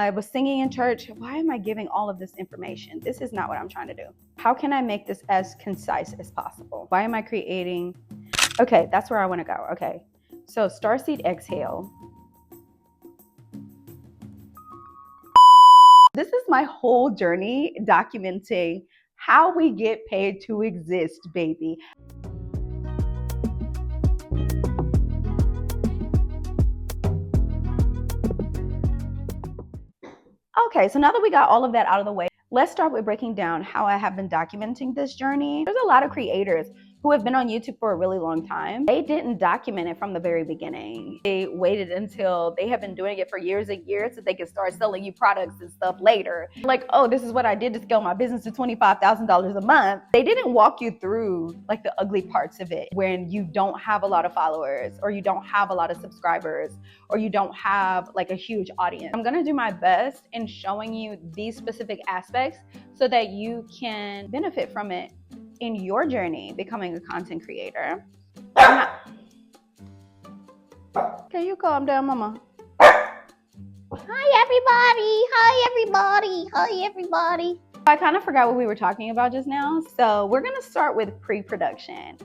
I was singing in church. Why am I giving all of this information? This is not what I'm trying to do. How can I make this as concise as possible? Why am I creating? Okay, that's where I want to go. Okay, so Starseed Exhale. This is my whole journey documenting how we get paid to exist, baby. Okay, so now that we got all of that out of the way, let's start with breaking down how I have been documenting this journey. There's a lot of creators who have been on YouTube for a really long time. They didn't document it from the very beginning. They waited until they have been doing it for years and years so they can start selling you products and stuff later. Like, oh, this is what I did to scale my business to $25,000 a month. They didn't walk you through like the ugly parts of it when you don't have a lot of followers or you don't have a lot of subscribers or you don't have like a huge audience. I'm gonna do my best in showing you these specific aspects so that you can benefit from it in your journey becoming a content creator. Can you calm down, mama? Hi everybody. I kind of forgot what we were talking about just now, so we're gonna start with pre-production.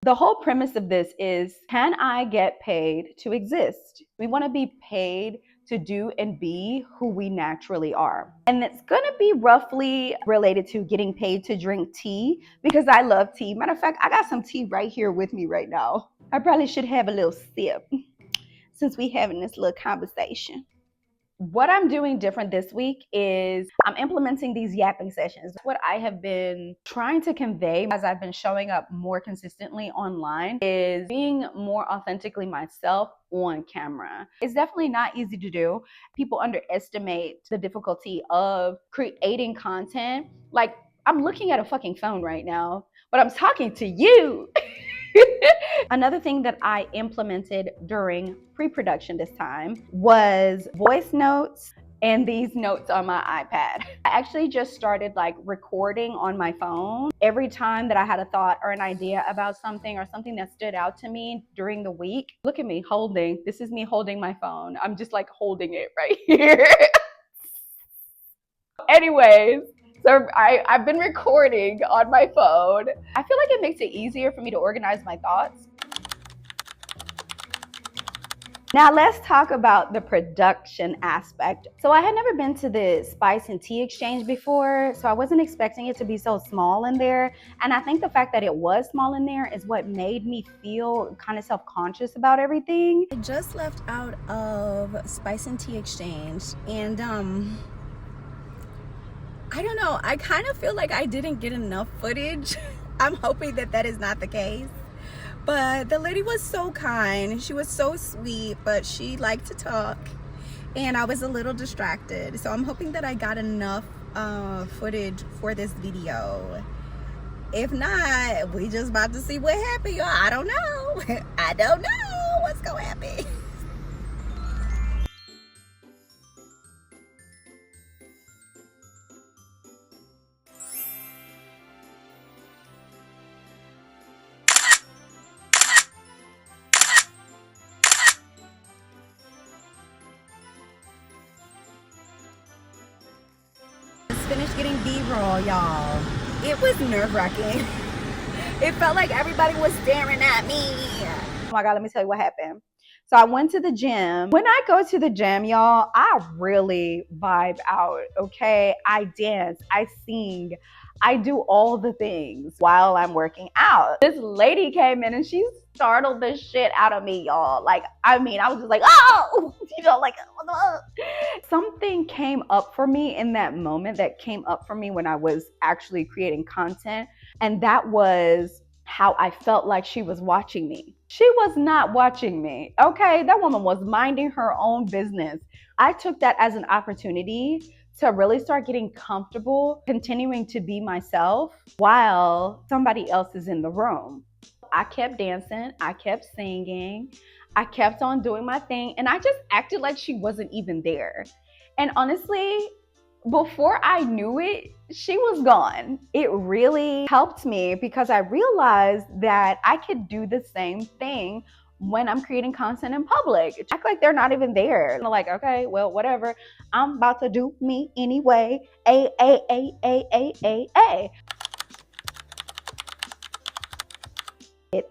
The whole premise of this is, can I get paid to exist? We want to be paid to do and be who we naturally are. And it's going to be roughly related to getting paid to drink tea because I love tea. Matter of fact, I got some tea right here with me right now. I probably should have a little sip since we having this little conversation. What I'm doing different this week is I'm implementing these yapping sessions. What I have been trying to convey as I've been showing up more consistently online is being more authentically myself on camera. It's definitely not easy to do. People underestimate the difficulty of creating content. Like, I'm looking at a fucking phone right now, but I'm talking to you. Another thing that I implemented during pre-production this time was voice notes and these notes on my iPad. I actually just started like recording on my phone every time that I had a thought or an idea about something or something that stood out to me during the week. Look at me holding. This is me holding my phone. I'm just like holding it right here. Anyways. So I've been recording on my phone. I feel like it makes it easier for me to organize my thoughts. Now let's talk about the production aspect. So I had never been to the Spice and Tea Exchange before, so I wasn't expecting it to be so small in there. And I think the fact that it was small in there is what made me feel kind of self-conscious about everything. I just left out of Spice and Tea Exchange and I don't know, I kind of feel like I didn't get enough footage. I'm hoping that that is not the case. But the lady was so kind. She was so sweet, but she liked to talk. And I was a little distracted. So I'm hoping that I got enough footage for this video. If not, we just about to see what happened, y'all. I don't know. I don't know what's gonna happen. Finished getting B-roll, y'all. It was nerve-wracking. It felt like everybody was staring at me. Oh my God, let me tell you what happened. So I went to the gym. When I go to the gym, y'all, I really vibe out, okay? I dance, I sing, I do all the things while I'm working out. This lady came in and she startled the shit out of me, y'all. Like, I mean, I was just like, oh, you know, like, something came up for me in that moment that came up for me when I was actually creating content. And that was how I felt like she was watching me. She was not watching me, okay? That woman was minding her own business. I took that as an opportunity to really start getting comfortable continuing to be myself while somebody else is in the room. I kept dancing, I kept singing, I kept on doing my thing, and I just acted like she wasn't even there. And honestly, before I knew it, she was gone. It really helped me because I realized that I could do the same thing when I'm creating content in public. Act like they're not even there. I'm like, okay, well, whatever. I'm about to do me anyway. A.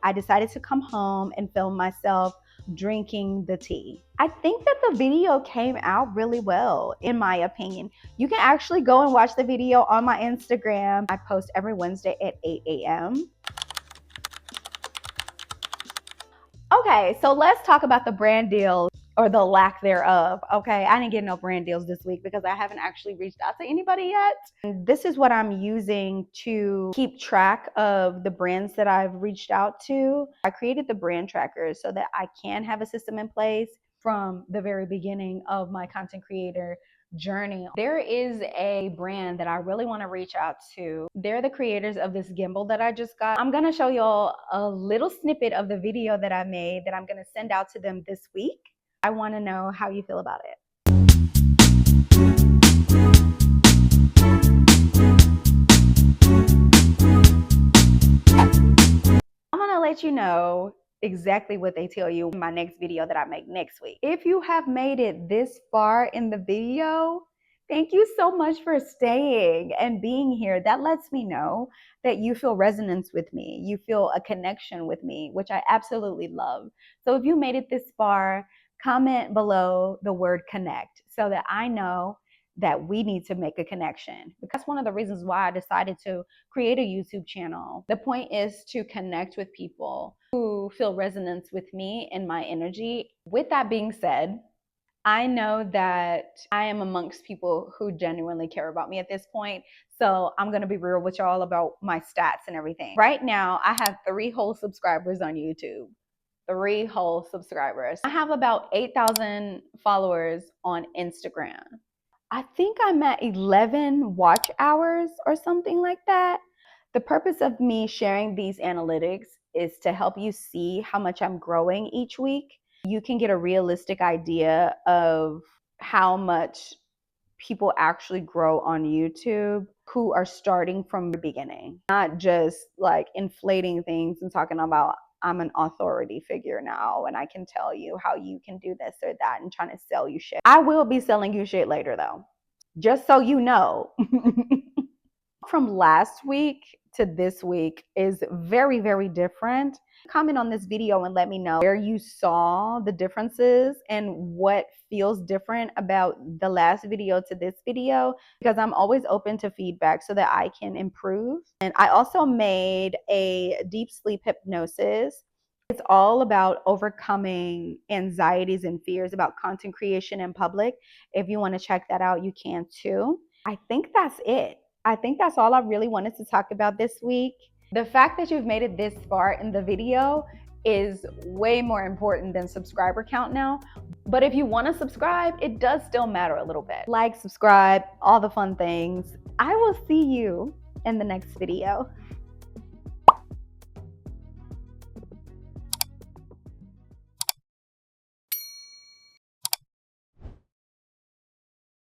I decided to come home and film myself drinking the tea. I think that the video came out really well, in my opinion. You can actually go and watch the video on my Instagram. I post every Wednesday at 8 a.m. Okay, so let's talk about the brand deals or the lack thereof. Okay, I didn't get no brand deals this week because I haven't actually reached out to anybody yet. And this is what I'm using to keep track of the brands that I've reached out to. I created the brand trackers so that I can have a system in place from the very beginning of my content creator journey. There is a brand that I really want to reach out to. They're the creators of this gimbal that I just got. I'm going to show y'all a little snippet of the video that I made that I'm going to send out to them this week. I want to know how you feel about it. I'm going to let you know exactly what they tell you in my next video that I make next week. If you have made it this far in the video, thank you so much for staying and being here. That lets me know that you feel resonance with me. You feel a connection with me, which I absolutely love. So if you made it this far, comment below the word connect so that I know that we need to make a connection. That's one of the reasons why I decided to create a YouTube channel. The point is to connect with people who feel resonance with me and my energy. With that being said, I know that I am amongst people who genuinely care about me at this point. So I'm going to be real with y'all about my stats and everything. Right now, I have 3 whole subscribers on YouTube. 3 whole subscribers. I have about 8,000 followers on Instagram. I think I'm at 11 watch hours or something like that. The purpose of me sharing these analytics is to help you see how much I'm growing each week. You can get a realistic idea of how much people actually grow on YouTube who are starting from the beginning, not just like inflating things and talking about I'm an authority figure now and I can tell you how you can do this or that and trying to sell you shit. I will be selling you shit later though, just so you know. From last week to this week is very, very different. Comment on this video and let me know where you saw the differences and what feels different about the last video to this video, because I'm always open to feedback so that I can improve. And I also made a deep sleep hypnosis. It's all about overcoming anxieties and fears about content creation in public. If you want to check that out, you can too. I think that's it. I think that's all I really wanted to talk about this week. The fact that you've made it this far in the video is way more important than subscriber count now. But if you want to subscribe, it does still matter a little bit. Like, subscribe, all the fun things. I will see you in the next video.